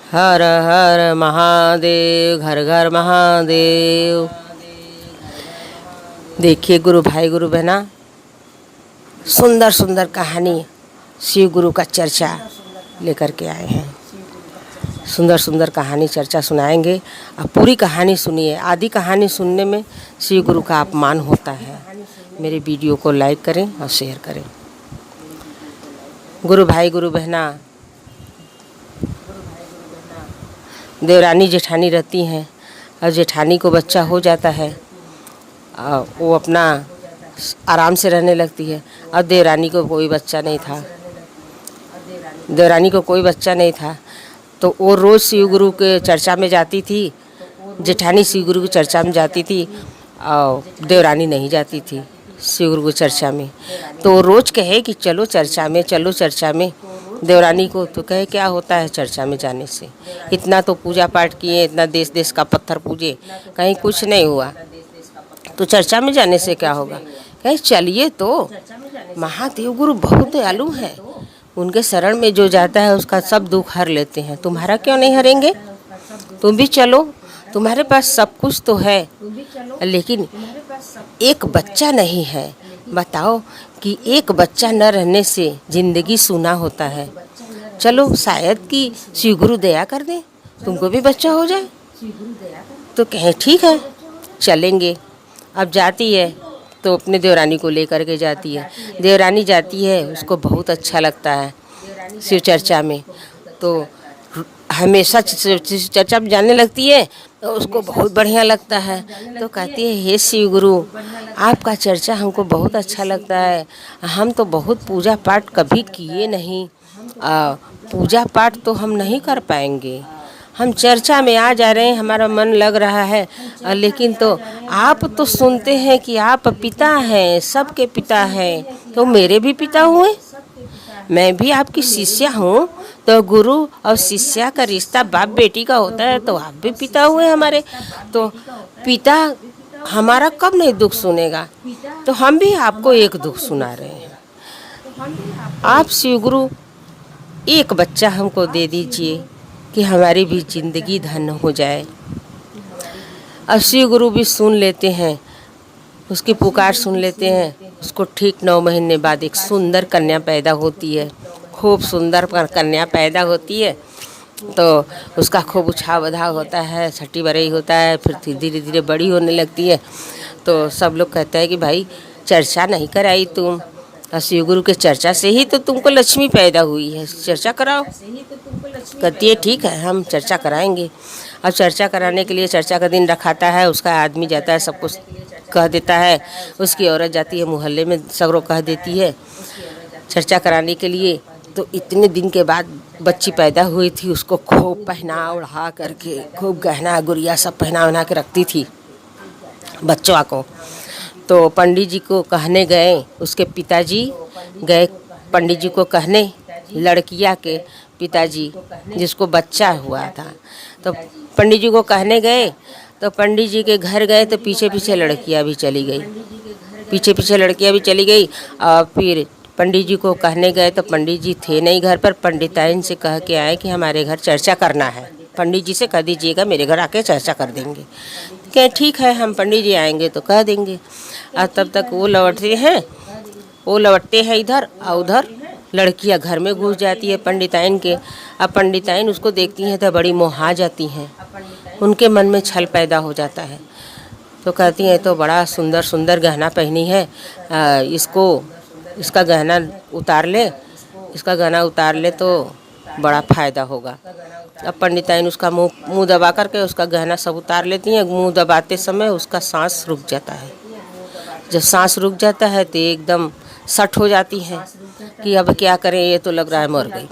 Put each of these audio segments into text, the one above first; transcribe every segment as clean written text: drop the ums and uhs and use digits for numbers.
हर हर महादेव, घर घर महादेव। देखिए गुरु भाई गुरु बहना, सुंदर सुंदर कहानी शिव गुरु का चर्चा लेकर के आए हैं। सुंदर सुंदर कहानी चर्चा सुनाएंगे। आप पूरी कहानी सुनिए। आधी कहानी सुनने में शिव गुरु का अपमान होता है। मेरे वीडियो को लाइक करें और शेयर करें। गुरु भाई गुरु बहना, देवरानी जेठानी रहती हैं और जेठानी को बच्चा हो जाता है। वो अपना आराम से रहने लगती है और देवरानी को कोई बच्चा नहीं था। देवरानी को कोई बच्चा नहीं था तो वो रोज़ शिव गुरु के चर्चा में जाती थी। जेठानी शिव गुरु की चर्चा में जाती थी और देवरानी नहीं जाती थी शिव गुरु की चर्चा में। तो वो रोज़ कहे कि चलो चर्चा में, चलो चर्चा में। देवरानी को तो कहे क्या होता है चर्चा में जाने से, इतना तो पूजा पाठ किए, इतना देश देश का पत्थर पूजे, कहीं कुछ नहीं हुआ, तो चर्चा में जाने से क्या होगा। कहे चलिए तो, महादेव गुरु बहुत दयालु हैं, उनके शरण में जो जाता है उसका सब दुख हर लेते हैं। तुम्हारा क्यों नहीं हरेंगे, तुम भी चलो, तुम्हारे पास सब कुछ तो है लेकिन एक बच्चा नहीं है। बताओ कि एक बच्चा न रहने से ज़िंदगी सूना होता है। चलो शायद कि शिव गुरु दया कर दें, तुमको भी बच्चा हो जाए। तो कहें ठीक है चलेंगे। अब जाती है तो अपने देवरानी को लेकर के जाती है। देवरानी जाती है, उसको बहुत अच्छा लगता है शिव चर्चा में। तो हमेशा चर्चा में जाने लगती है तो उसको बहुत बढ़िया लगता है। तो कहती है हे शिव गुरु, आपका चर्चा हमको बहुत अच्छा लगता है। हम तो बहुत पूजा पाठ कभी किए नहीं, पूजा पाठ तो हम नहीं कर पाएंगे। हम चर्चा में आ जा रहे हैं, हमारा मन लग रहा है, लेकिन तो आप तो सुनते हैं कि आप पिता हैं, सबके पिता हैं, तो मेरे भी पिता हुए, मैं भी आपकी शिष्या हूँ। तो गुरु और शिष्या का रिश्ता बाप बेटी का होता है, तो आप भी पिता हुए हमारे। तो पिता हमारा कब नहीं दुख सुनेगा, तो हम भी आपको एक दुख सुना रहे हैं। आप शिव गुरु एक बच्चा हमको दे दीजिए कि हमारी भी ज़िंदगी धन्य हो जाए। अब शिव गुरु भी सुन लेते हैं, उसकी पुकार सुन लेते हैं। उसको ठीक 9 महीने बाद एक सुंदर कन्या पैदा होती है, खूब सुंदर कन्या पैदा होती है। तो उसका खूब उछाव बधाव होता है, छठी बरई होता है, फिर धीरे धीरे बड़ी होने लगती है। तो सब लोग कहते हैं कि भाई चर्चा नहीं कराई तुम, शिव गुरु के चर्चा से ही तो तुमको लक्ष्मी पैदा हुई है, चर्चा कराओ। कहती है ठीक है हम चर्चा कराएंगे। अब चर्चा कराने के लिए चर्चा का दिन रखाता है। उसका आदमी जाता है, सब कुछ कह देता है। उसकी औरत जाती है मोहल्ले में, सगरों कह देती है चर्चा कराने के लिए। तो इतने दिन के बाद बच्ची पैदा हुई थी, उसको खूब पहना उड़ा करके, खूब गहना गुड़िया सब पहना उना के रखती थी बच्चों को। तो पंडित जी को कहने गए, उसके पिताजी गए पंडित जी को कहने, लड़किया के पिताजी जिसको बच्चा हुआ था। तो पंडित जी को कहने गए, तो पंडित जी के घर गए तो पीछे पीछे लड़कियां भी चली गई, पीछे पीछे लड़कियां भी चली गई। और फिर पंडित जी को कहने गए तो पंडित जी थे नहीं घर पर। पंडिताइन से कह के आए कि हमारे घर चर्चा करना है, पंडित जी से कह दीजिएगा मेरे घर आके चर्चा कर देंगे। क्या ठीक है, हम पंडित जी आएंगे तो कह देंगे। और तब तक वो लौटते हैं इधर, और उधर लड़कियां घर में घुस जाती है पंडिताइन के। अब पंडिताइन उसको देखती हैं तो बड़ी मोहा जाती हैं, उनके मन में छल पैदा हो जाता है। तो कहती हैं तो बड़ा सुंदर सुंदर गहना पहनी है, इसका गहना उतार ले, इसका गहना उतार ले तो बड़ा फ़ायदा होगा। अब पंडिताइन उसका मुंह दबा करके उसका गहना सब उतार लेती हैं। मुंह दबाते समय उसका सांस रुक जाता है। जब सांस रुक जाता है तो एकदम सट हो जाती हैं कि अब क्या करें, ये तो लग रहा है मर गई।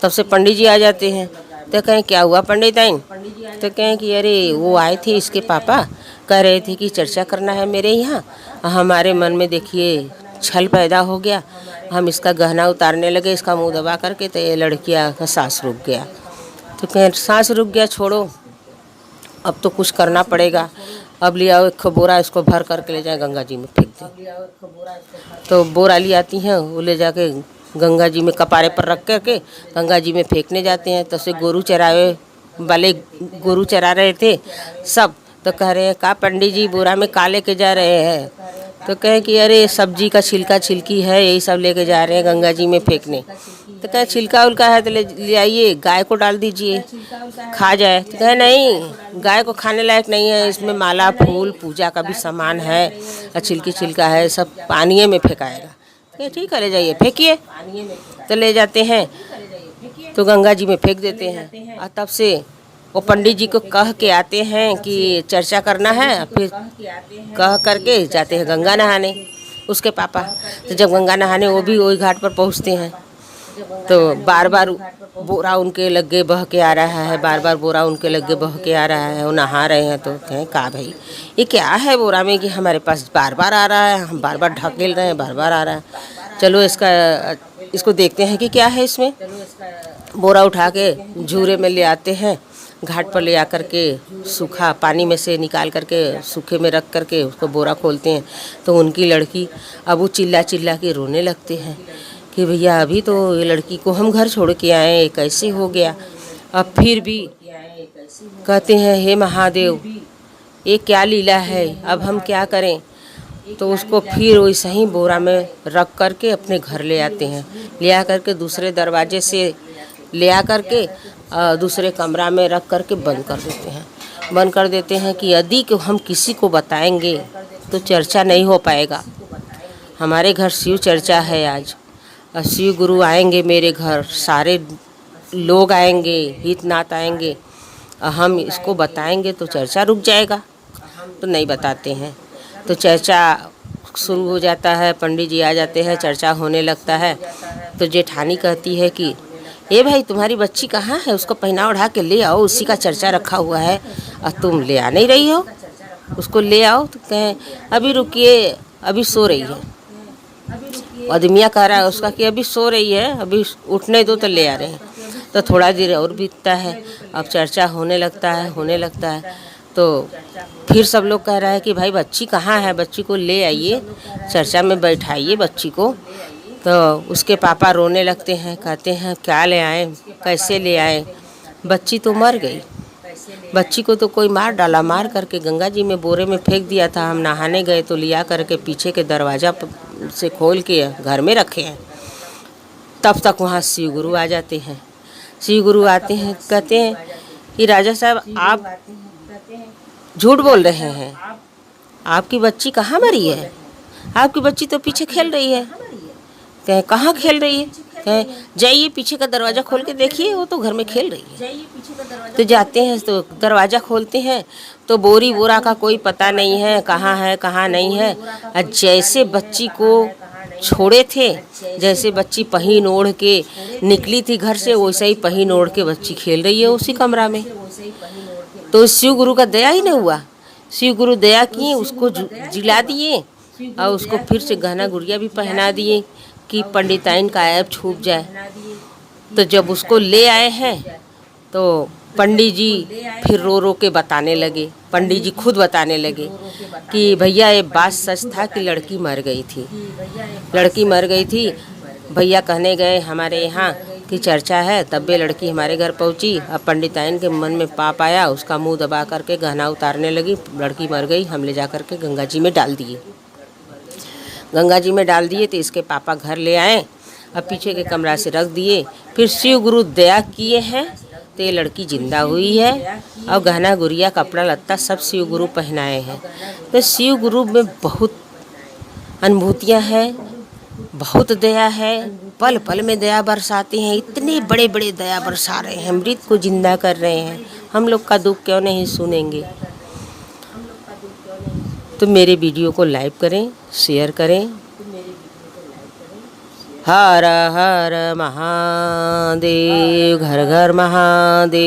तब से पंडित जी आ जाते हैं। तो कहें क्या हुआ पंडिताइन, तो कहें कि अरे वो आए थे, इसके पापा कह रहे थे कि चर्चा करना है मेरे यहाँ, हमारे मन में देखिए छल पैदा हो गया, हम इसका गहना उतारने लगे, इसका मुंह दबा करके, तो ये लड़कियाँ का सांस रुक गया। तो कहें सांस रुक गया, छोड़ो अब तो कुछ करना पड़ेगा। अब ले आओ एक बोरा, इसको भर करके ले जाए गंगा जी में फेंक दें। तो बोरा ले आती हैं, वो ले जाके गंगा जी में कपारे पर रख करके गंगा जी में फेंकने जाते हैं। तो से गोरू चरावे वाले गोरू चरा रहे थे सब, तो कह रहे हैं का पंडित जी बोरा में का लेके जा रहे हैं। तो कहे कि अरे सब्जी का छिलका छिलकी है, यही सब लेके जा रहे हैं गंगा जी में फेंकने। तो कहे छिलका उलका है तो ले आइए, गाय को डाल दीजिए खा जाए। तो कहे नहीं, गाय को खाने लायक नहीं है, इसमें माला फूल पूजा का भी सामान है और छिलकी छिलका है, सब पानी में फेंकाएगा। तो ठीक है ले जाइए फेंकिए। तो ले जाते हैं तो गंगा जी में फेंक देते हैं। और तब से वो पंडित जी को कह के आते हैं कि चर्चा करना है, फिर कह करके जाते हैं गंगा नहाने उसके पापा। तो जब गंगा नहाने वो भी वही घाट पर पहुंचते हैं तो बार बार बोरा उनके लगे बह के आ रहा है, बार बार बोरा उनके लगे बह के आ रहा है। वो नहा रहे हैं तो कहें का भाई ये क्या है बोरा में कि हमारे पास बार बार आ रहा है, हम बार बार ढकेल रहे हैं, बार बार आ रहा है। चलो इसको देखते हैं कि क्या है इसमें। बोरा उठा के झूरे में ले आते हैं, घाट पर ले आकर के सूखा पानी में से निकाल करके सूखे में रख करके उसको बोरा खोलते हैं। तो उनकी लड़की अब वो चिल्ला चिल्ला के रोने लगते हैं कि भैया अभी तो ये लड़की को हम घर छोड़ के आए, कैसे हो गया। अब फिर भी कहते हैं हे महादेव ये क्या लीला है, अब हम क्या करें। तो उसको फिर वैसे ही बोरा में रख करके अपने घर ले आते हैं, ले आ करके दूसरे दरवाजे से ले आ करके दूसरे कमरा में रख करके बंद कर देते हैं। बंद कर देते हैं कि यदि कि हम किसी को बताएंगे तो चर्चा नहीं हो पाएगा। हमारे घर शिव चर्चा है आज, और शिव गुरु आएंगे मेरे घर, सारे लोग आएंगे, हित नात आएंगे, और हम इसको बताएंगे तो चर्चा रुक जाएगा। तो नहीं बताते हैं। तो चर्चा शुरू हो जाता है, पंडित जी आ जाते हैं, चर्चा होने लगता है। तो जेठानी कहती है कि ए भाई तुम्हारी बच्ची कहाँ है, उसको पहना ओढ़ा के ले आओ, उसी का चर्चा रखा हुआ है और तुम ले आ नहीं रही हो, उसको ले आओ। तो कहें अभी रुकिए, अभी सो रही है। आदमिया कह रहा है उसका कि अभी सो रही है, अभी उठने दो तो ले आ रहे हैं। तो थोड़ा देर और बीतता है, अब चर्चा होने लगता है। तो फिर सब लोग कह रहा है कि भाई बच्ची कहाँ है, बच्ची को ले आइए, चर्चा में बैठाइए बच्ची को। तो उसके पापा रोने लगते हैं, कहते हैं क्या ले आए, कैसे ले आए, बच्ची तो मर गई, बच्ची को तो कोई मार डाला, मार करके गंगा जी में बोरे में फेंक दिया था। हम नहाने गए तो लिया करके पीछे के दरवाज़ा से खोल के घर में रखे हैं। तब तक वहाँ शिव गुरु आ जाते हैं। शिव गुरु आते हैं, कहते हैं कि राजा साहब आप झूठ बोल रहे हैं, आपकी बच्ची कहाँ मरी है, आपकी बच्ची तो पीछे खेल रही है। कहें कहाँ खेल रही है, कहें जाइए पीछे का दरवाज़ा खोल के देखिए, वो तो घर में खेल रही है। तो जाते हैं तो दरवाज़ा खोलते हैं तो बोरा का कोई पता नहीं है कहाँ नहीं है। और जैसे बच्ची को छोड़े थे, जैसे बच्ची पहीन ओढ़ के निकली थी घर से, वैसे ही पहीन ओढ़ के बच्ची खेल रही है उसी कमरा में। तो शिव गुरु का दया ही नहीं हुआ, शिव गुरु दया किए, उसको जिला दिए और उसको फिर से गहना गुड़िया भी पहना दिए कि पंडिताइन का ऐब छूट जाए। तो जब उसको ले आए हैं तो पंडित जी फिर रो रो के बताने लगे, पंडित जी खुद बताने लगे कि भैया ये बात सच था कि लड़की मर गई थी। भैया कहने गए हमारे यहाँ की चर्चा है, तब भी लड़की हमारे घर पहुँची। अब पंडिताइन के मन में पाप आया, उसका मुंह दबा करके गहना उतारने लगी, लड़की मर गई। हम ले जा करके गंगा जी में डाल दिए। तो इसके पापा घर ले आए, अब पीछे के कमरा से रख दिए। फिर शिव गुरु दया किए हैं तो ये लड़की जिंदा हुई है और गहना गुड़िया कपड़ा लत्ता सब शिव गुरु पहनाए हैं। तो शिव गुरु में बहुत अनुभूतियाँ हैं, बहुत दया है, पल पल में दया बरसाते हैं। इतने बड़े बड़े दया बरसा रहे हैं, मृत को जिंदा कर रहे हैं। हम लोग का दुख क्यों नहीं सुनेंगे। तो मेरे वीडियो को लाइक करें, शेयर करें। हर हर महादेव, घर घर महादेव।